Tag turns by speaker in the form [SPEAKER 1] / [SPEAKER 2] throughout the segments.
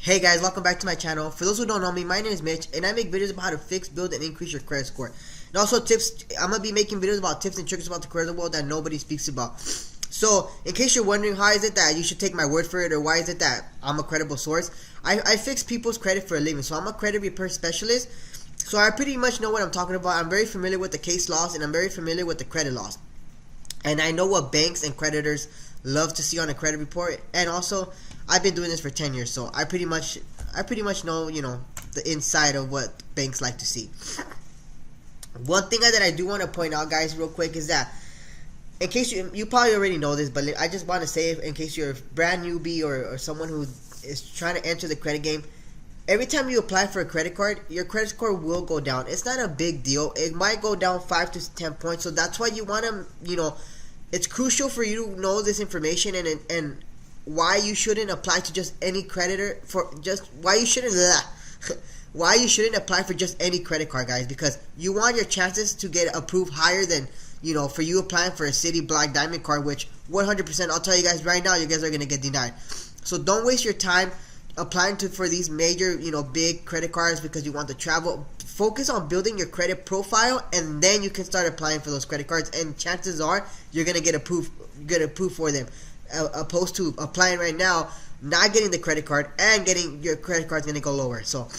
[SPEAKER 1] Hey guys, welcome back to my channel. For those who don't know me, my name is Mitch, and I make videos about how to fix, build, and increase your credit score. And also tips, I'm going to be making videos about tips and tricks about the credit world that nobody speaks about. So, in case you're wondering how is it that you should take my word for it, or why is it that I'm a credible source, I fix people's credit for a living. So I'm a credit repair specialist. So I pretty much know what I'm talking about. I'm very familiar with the case laws, and I'm very familiar with the credit laws. And I know what banks and creditors love to see on a credit report. And also, I've been doing this for 10 years, so I pretty much know, the inside of what banks like to see. One thing that I do want to point out, guys, real quick, is that in case you probably already know this, but I just want to say it in case you're a brand newbie or someone who is trying to enter the credit game. Every time you apply for a credit card, your credit score will go down. It's not a big deal. It might go down 5 to 10 points. So that's why you want to, it's crucial for you to know this information and why you shouldn't apply to just any creditor why you shouldn't apply for just any credit card, guys, because you want your chances to get approved higher than, for you applying for a City Black Diamond card, which 100%, I'll tell you guys right now, you guys are going to get denied. So don't waste your time applying for these major, big credit cards because you want to travel. Focus on building your credit profile, and then you can start applying for those credit cards, and chances are you're going to get approved for them, opposed to applying right now, not getting the credit card, and getting your credit card's going to go lower. So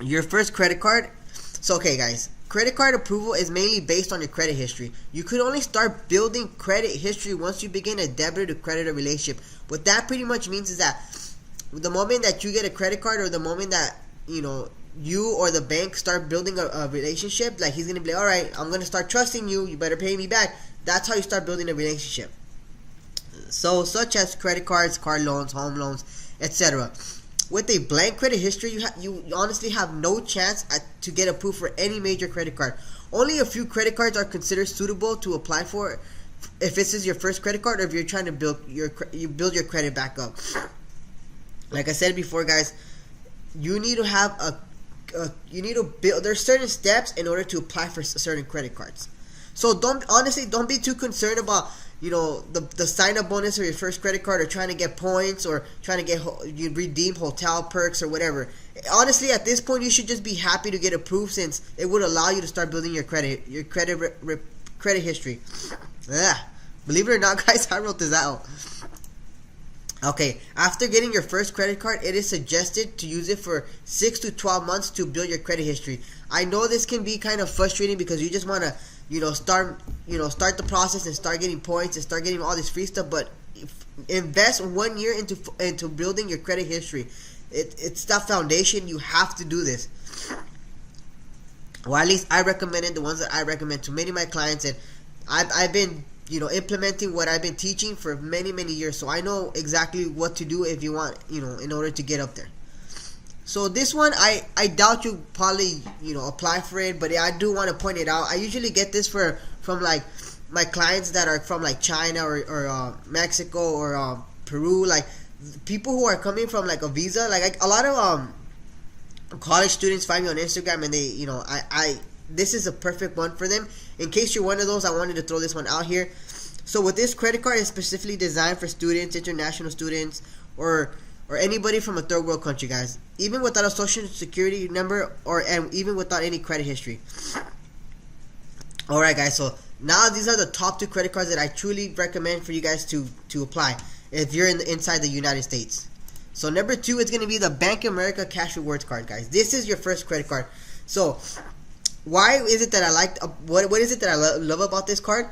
[SPEAKER 1] your first credit card. So okay, guys, credit card approval is mainly based on your credit history. You could only start building credit history once you begin a debtor to creditor relationship. What that pretty much means is that the moment that you get a credit card, or the moment that you or the bank start building a relationship, like he's gonna be like, all right, I'm gonna start trusting you, you better pay me back. That's how you start building a relationship. So such as credit cards, car loans, home loans, etc. With a blank credit history, you honestly have no chance to get approved for any major credit card. Only a few credit cards are considered suitable to apply for if this is your first credit card, or if you're trying to build your credit back up. Like I said before, guys, you need to have build. There's certain steps in order to apply for certain credit cards. So don't be too concerned about the sign up bonus for your first credit card, or trying to get points, or trying to redeem hotel perks or whatever. Honestly, at this point, you should just be happy to get approved, since it would allow you to start building your credit history. Believe it or not, guys, I wrote this out. Okay, after getting your first credit card, it is suggested to use it for 6 to 12 months to build your credit history. I know this can be kind of frustrating because you just want to, start the process and start getting points and start getting all this free stuff, but invest 1 year into building your credit history. It's that foundation. You have to do this. Well, at least I recommended the ones that I recommend to many of my clients, and I've been implementing what I've been teaching for many years, so I know exactly what to do if you want, in order to get up there. So this one, I doubt you probably, apply for it, but I do want to point it out. I usually get this from like my clients that are from like China or Mexico or Peru, like people who are coming from like a visa. Like a lot of college students find me on Instagram, and they, this is a perfect one for them. In case you're one of those, I wanted to throw this one out here. So with this credit card, is specifically designed for students, international students, or anybody from a third world country, guys. Even without a social security number, and even without any credit history. Alright, guys, so now these are the top 2 credit cards that I truly recommend for you guys to apply if you're inside the United States. So number 2 is going to be the Bank of America Cash Rewards card, guys. This is your first credit card. So why is it that I like what is it that I love about this card?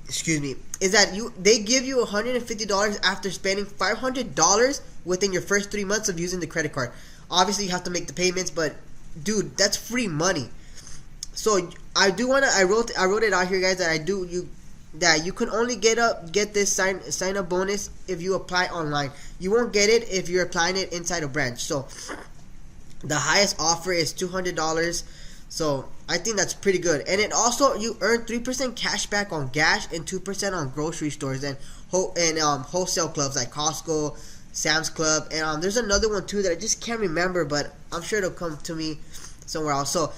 [SPEAKER 1] Excuse me. Is that they give you $150 after spending $500 within your first 3 months of using the credit card. Obviously, you have to make the payments, but dude, that's free money. So I wrote it out here, guys, that you can only get this sign up bonus if you apply online. You won't get it if you're applying it inside a branch. So the highest offer is $200. So I think that's pretty good. And it also, you earn 3% cash back on gas and 2% on grocery stores and wholesale clubs like Costco, Sam's Club, and there's another one too that I just can't remember, but I'm sure it'll come to me somewhere else. So,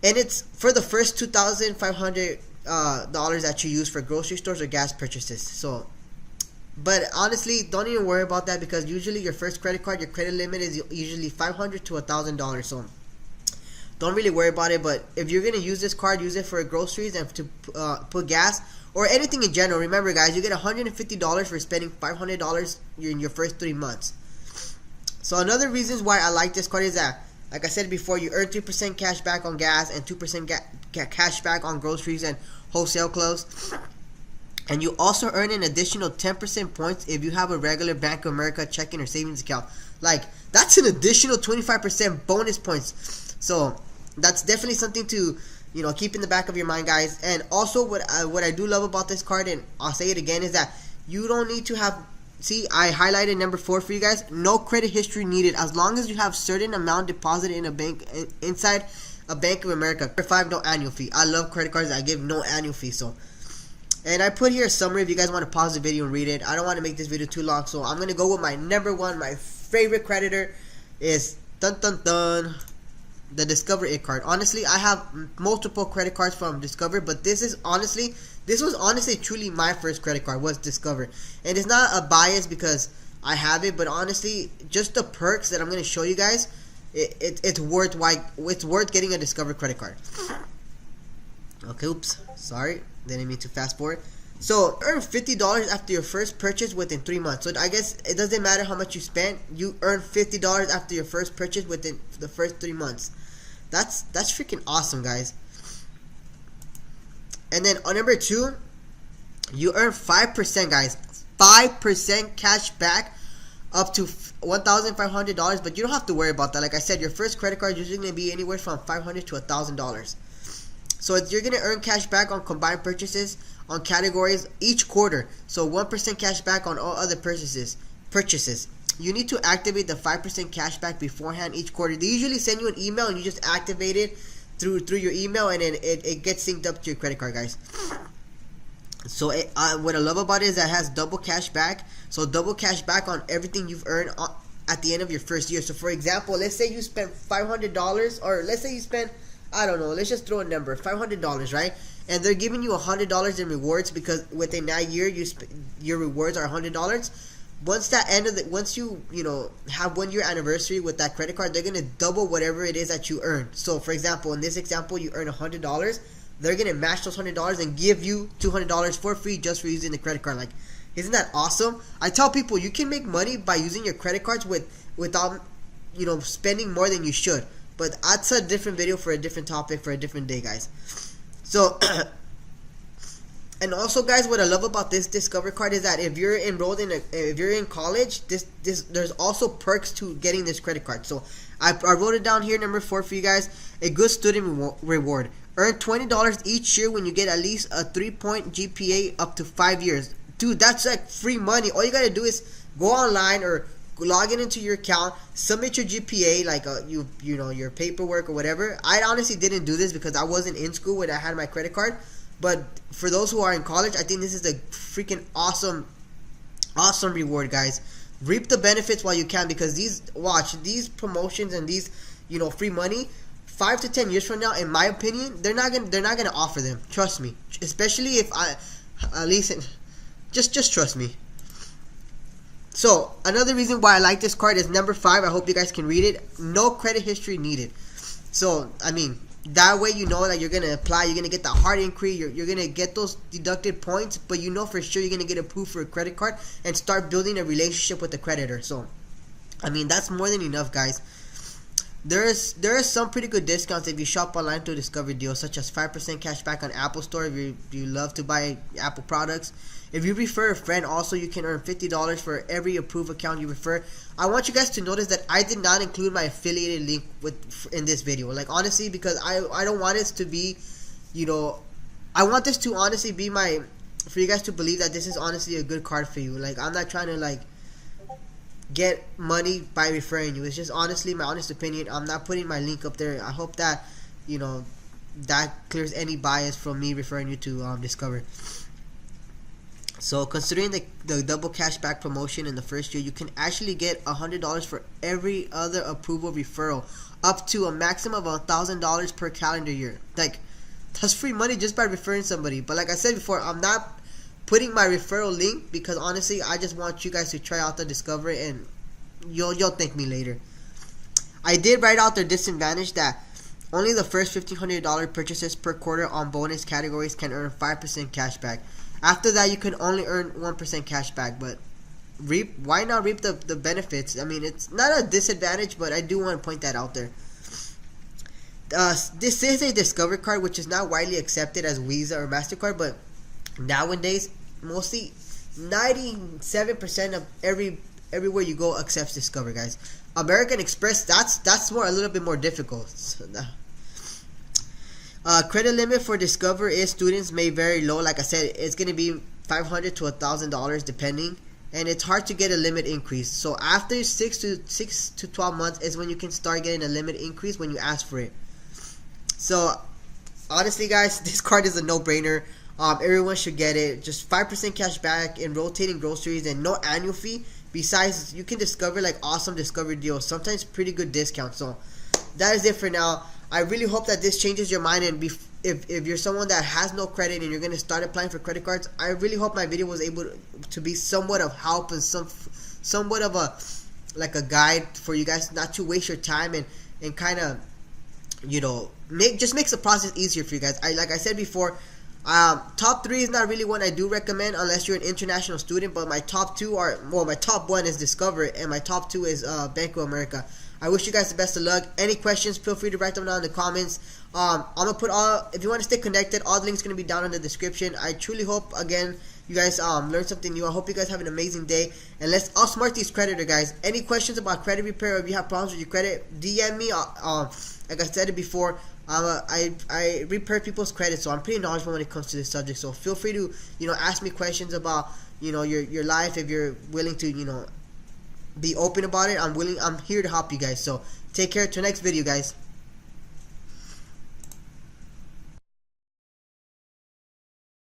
[SPEAKER 1] and it's for the first $2,500 that you use for grocery stores or gas purchases. So But honestly, don't even worry about that, because usually your first credit card, your credit limit is usually $500 to $1,000. So don't really worry about it. But if you're gonna use this card, use it for groceries and to put gas or anything in general. Remember, guys, you get $150 for spending $500 in your first 3 months. So another reasons why I like this card is that, like I said before, you earn 3% cash back on gas and 2% cash back on groceries and wholesale clothes. And you also earn an additional 10% points if you have a regular Bank of America checking or savings account. Like, that's an additional 25% bonus points. So that's definitely something to, keep in the back of your mind, guys. And also what I do love about this card, and I'll say it again, is that you don't need to have, see, I highlighted number 4 for you guys, no credit history needed, as long as you have certain amount deposited in a bank, inside a Bank of America. Number 5, no annual fee. I love credit cards that give no annual fee. So, and I put here a summary if you guys want to pause the video and read it. I don't want to make this video too long, so I'm going to go with my number 1, my favorite creditor is the Discover It card. Honestly, I have multiple credit cards from Discover, but this was honestly truly my first credit card, was Discover. And it's not a bias because I have it, but honestly, just the perks that I'm going to show you guys, it's worth getting a Discover credit card. Okay, oops, sorry, didn't mean to fast forward. So earn $50 after your first purchase within 3 months. So I guess it doesn't matter how much you spend, you earn $50 after your first purchase within the first 3 months. That's freaking awesome, guys. And then on number 2, you earn 5%, guys. 5% cash back up to $1,500, but you don't have to worry about that. Like I said, your first credit card is usually going to be anywhere from $500 to $1,000. So you're going to earn cash back on combined purchases on categories each quarter. So 1% cash back on all other purchases. You need to activate the 5% cash back beforehand each quarter. They usually send you an email and you just activate it through your email, and then it gets synced up to your credit card, guys. So what I love about it is that it has double cash back. So double cash back on everything you've earned at the end of your first year. So for example, let's say you spent $500, or let's say you spent, I don't know, let's just throw a number, $500, right? And they're giving you $100 in rewards because within that year your rewards are $100. Once you have 1 year anniversary with that credit card, they're gonna double whatever it is that you earn. So for example, in this example, you earn $100. They're gonna match those $100 and give you $200 for free just for using the credit card. Like, isn't that awesome? I tell people you can make money by using your credit cards without spending more than you should. But that's a different video for a different topic for a different day, guys. So, and also, guys, what I love about this Discover card is that if you're enrolled if you're in college, there's also perks to getting this credit card. So I wrote it down here, number 4 for you guys. A good student reward. Earn $20 each year when you get at least a 3-point GPA up to 5 years. Dude, that's like free money. All you gotta do is go online or log in into your account, submit your GPA, like your paperwork or whatever. I honestly didn't do this because I wasn't in school when I had my credit card. But for those who are in college, I think this is a freaking awesome reward, guys. Reap the benefits while you can, because these promotions and these free money, 5 to 10 years from now, in my opinion, they're not gonna offer them. Trust me. Especially if just trust me. So another reason why I like this card is number 5. I hope you guys can read it. No credit history needed. So I mean, that way you know that you're gonna apply, you're gonna get the hard inquiry, you're gonna get those deducted points, but you know for sure you're gonna get approved for a credit card and start building a relationship with the creditor. So I mean, that's more than enough, guys. There are some pretty good discounts if you shop online through Discover deals, such as 5% cash back on Apple Store if you love to buy Apple products. If you refer a friend, also you can earn $50 for every approved account you refer. I want you guys to notice that I did not include my affiliated link in this video. Like, honestly, because I don't want this to be, I want this to honestly be for you guys to believe that this is honestly a good card for you. Like, I'm not trying to get money by referring you. It's just honestly my honest opinion. I'm not putting my link up there. I hope that that clears any bias from me referring you to Discover. So considering the double cashback promotion in the first year, you can actually get $100 for every other approval referral, up to a maximum of $1,000 per calendar year. Like, that's free money just by referring somebody. But like I said before, I'm not putting my referral link, because honestly I just want you guys to try out the Discover, and you'll thank me later. I did write out their disadvantage that only the first $1,500 purchases per quarter on bonus categories can earn 5% cash back. After that, you can only earn 1% cash back, but why not reap the benefits? I mean, it's not a disadvantage, but I do want to point that out there. This is a Discover card, which is not widely accepted as Visa or MasterCard, but nowadays, mostly 97% of everywhere you go accepts Discover, guys. American Express, that's a little bit more difficult. So, credit limit for Discover is students may vary low. Like I said, it's going to be $500 to $1,000 depending, and it's hard to get a limit increase. So after 6 to 12 months is when you can start getting a limit increase when you ask for it. So honestly, guys, this card is a no-brainer. Everyone should get it. Just 5% cash back in rotating groceries and no annual fee. Besides, you can discover like awesome Discover deals, sometimes pretty good discounts. So that is it for now. I really hope that this changes your mind, and if you're someone that has no credit and you're going to start applying for credit cards, I really hope my video was able to be somewhat of help and somewhat of a guide for you guys not to waste your time and kind of, you know, just makes the process easier for you guys. Like I said before, top 3 is not really one I do recommend unless you're an international student, but my top 2 are, well, my top 1 is Discover and my top 2 is Bank of America. I wish you guys the best of luck. Any questions, feel free to write them down in the comments. I'm going to put if you want to stay connected, all the links going to be down in the description. I truly hope, again, you guys learned something new. I hope you guys have an amazing day. And let's outsmart these creditor guys. Any questions about credit repair, or if you have problems with your credit, DM me. Like I said it before, I repair people's credit, so I'm pretty knowledgeable when it comes to this subject. So feel free to, you know, ask me questions about, you know, your life. If you're willing to, you know, be open about it, I'm here to help you guys. So take care. Till next video, guys.